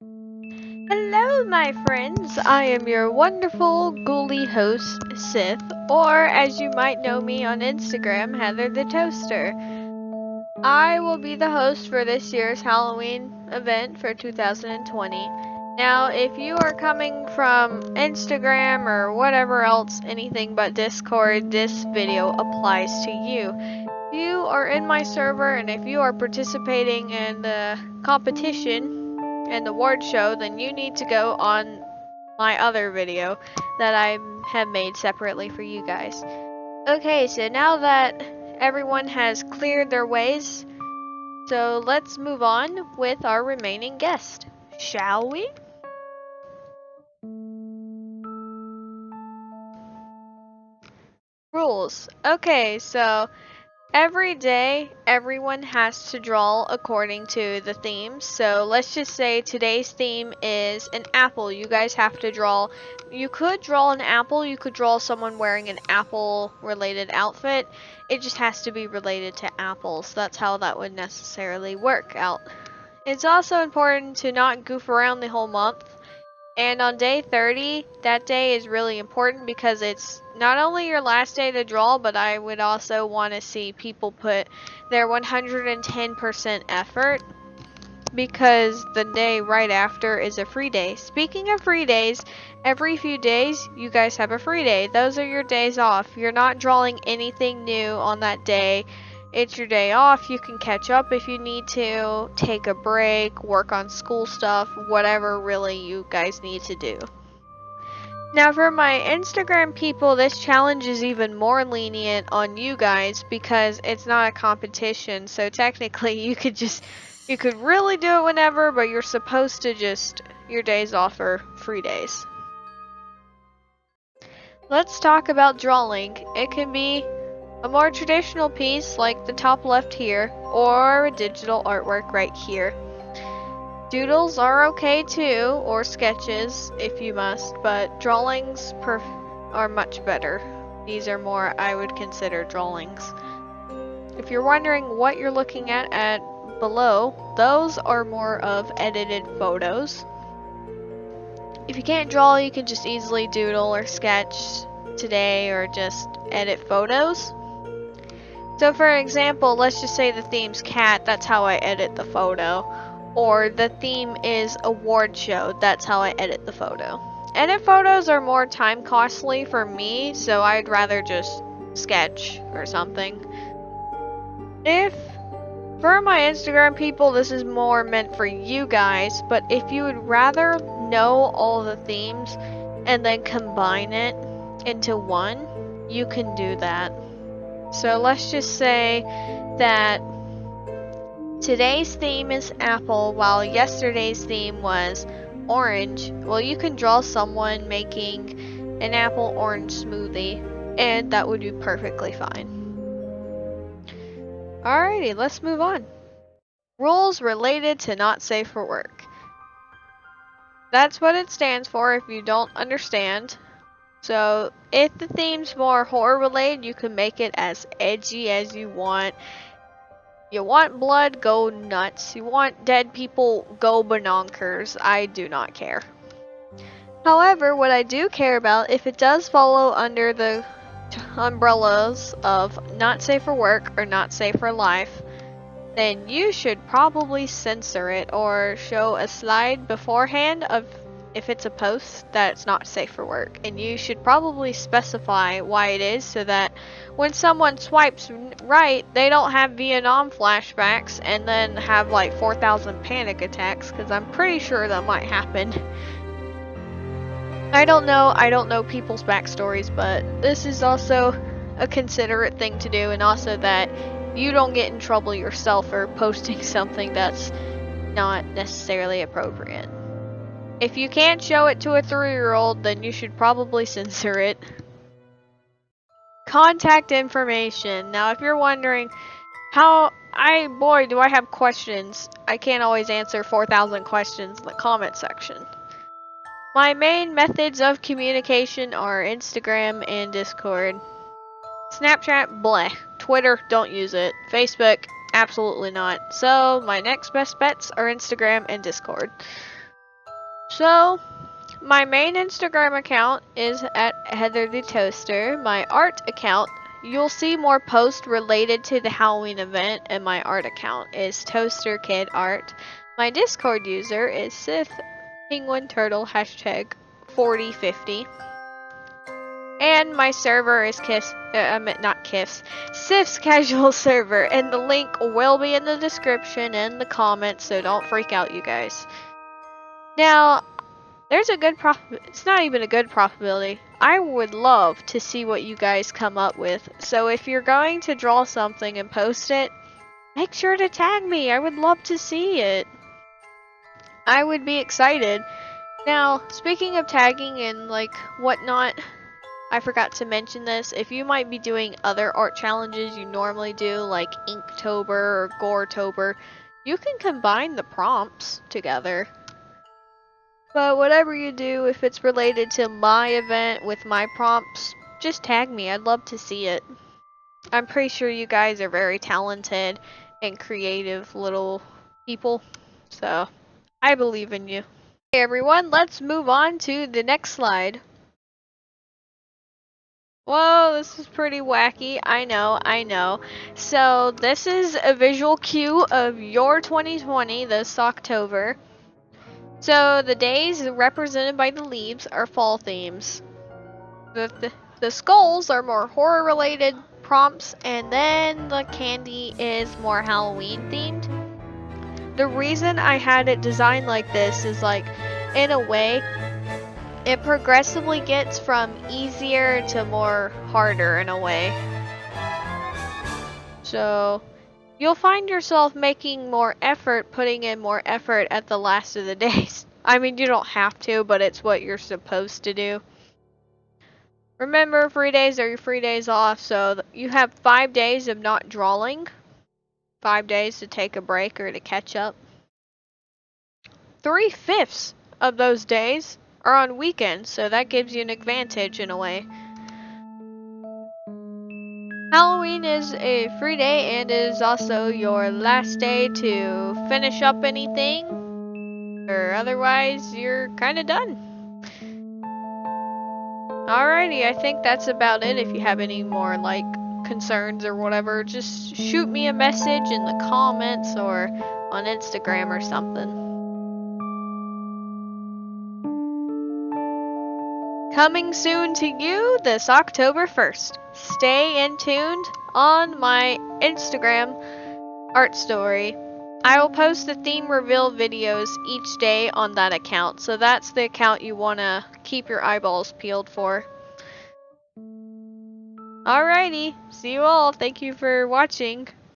Hello, my friends. I am your wonderful ghouly host, Sith, or as you might know me on Instagram, Heather the Toaster. I will be the host for this year's Halloween event for 2020. Now, if you are coming from Instagram or whatever else, anything but Discord, this video applies to you. If you are in my server and if you are participating in the competition and the award show, then you need to go on my other video that I have made separately for you guys. Okay, so now that everyone has cleared their ways, so let's move on with our remaining guest, shall we? Rules. Okay, so every day, everyone has to draw according to the themes. So let's just say today's theme is an apple. You guys have to draw. You could draw an apple. You could draw someone wearing an apple-related outfit. It just has to be related to apples. That's how that would necessarily work out. It's also important to not goof around the whole month. And on day 30, that day is really important because it's not only your last day to draw, but I would also want to see people put their 110% effort because the day right after is a free day. Speaking of free days, every few days you guys have a free day. Those are your days off. You're not drawing anything new on that day. It's your day off. You can catch up if you need to, take a break, work on school stuff, whatever really you guys need to do. Now for my Instagram people, this challenge is even more lenient on you guys because it's not a competition. So technically you could really do it whenever, but you're supposed to your days off are free days. Let's talk about drawing. It can be a more traditional piece like the top left here, or a digital artwork right here. Doodles are okay too, or sketches if you must, but drawings are much better. These are more I would consider drawings. If you're wondering what you're looking at below, those are more of edited photos. If you can't draw, you can just easily doodle or sketch today or just edit photos. So for example, let's just say the theme's cat, that's how I edit the photo. Or the theme is award show, that's how I edit the photo. Edit photos are more time costly for me, so I'd rather just sketch or something. For my Instagram people, this is more meant for you guys, but if you would rather know all the themes and then combine it into one, you can do that. So let's just say that today's theme is apple, while yesterday's theme was orange. Well, you can draw someone making an apple orange smoothie, and that would be perfectly fine. Alrighty, let's move on. Rules related to not safe for work. That's what it stands for if you don't understand. So if the theme's more horror related, you can make it as edgy as you want. You want blood, go nuts. You want dead people, go bonkers. I do not care. However, what I do care about, if it does follow under the umbrellas of not safe for work or not safe for life, then you should probably censor it or show a slide beforehand of if it's a post that it's not safe for work, and you should probably specify why it is so that when someone swipes right, they don't have Vietnam flashbacks and then have like 4,000 panic attacks, because I'm pretty sure that might happen. I don't know people's backstories, but this is also a considerate thing to do, and also that you don't get in trouble yourself for posting something that's not necessarily appropriate. If you can't show it to a 3-year-old, then you should probably censor it. Contact information. Now, if you're wondering boy, do I have questions. I can't always answer 4,000 questions in the comment section. My main methods of communication are Instagram and Discord. Snapchat, bleh. Twitter, don't use it. Facebook, absolutely not. So, my next best bets are Instagram and Discord. So, my main Instagram account is at Heather the Toaster. My art account, you'll see more posts related to the Halloween event, and my art account is Toaster Kid Art. My Discord user is Sith Penguin Turtle hashtag 4050. And my server is not Kiff's, Sif's casual server, and the link will be in the description and the comments, so don't freak out, you guys. Now, there's a good it's not even a good probability. I would love to see what you guys come up with. So if you're going to draw something and post it, make sure to tag me. I would love to see it. I would be excited. Now, speaking of tagging and like whatnot, I forgot to mention this. If you might be doing other art challenges you normally do, like Inktober or Goretober, you can combine the prompts together. But whatever you do, if it's related to my event with my prompts, just tag me. I'd love to see it. I'm pretty sure you guys are very talented and creative little people, so I believe in you. Hey everyone, let's move on to the next slide. Whoa, this is pretty wacky. I know. So this is a visual cue of your 2020, this October. So the days represented by the leaves are fall themes. The skulls are more horror related prompts, and then the candy is more Halloween themed. The reason I had it designed like this is like, in a way, it progressively gets from easier to more harder in a way. So you'll find yourself making more effort, putting in more effort at the last of the days. I mean, you don't have to, but it's what you're supposed to do. Remember, free days are your free days off, so you have 5 days of not drawing. 5 days to take a break or to catch up. 3/5 of those days are on weekends, so that gives you an advantage in a way. Halloween is a free day and is also your last day to finish up anything, or otherwise you're kinda done. Alrighty, I think that's about it. If you have any more like concerns or whatever, just shoot me a message in the comments or on Instagram or something. Coming soon to you this October 1st. Stay in tuned on my Instagram art story. I will post the theme reveal videos each day on that account, so that's the account you want to keep your eyeballs peeled for. Alrighty, see you all. Thank you for watching.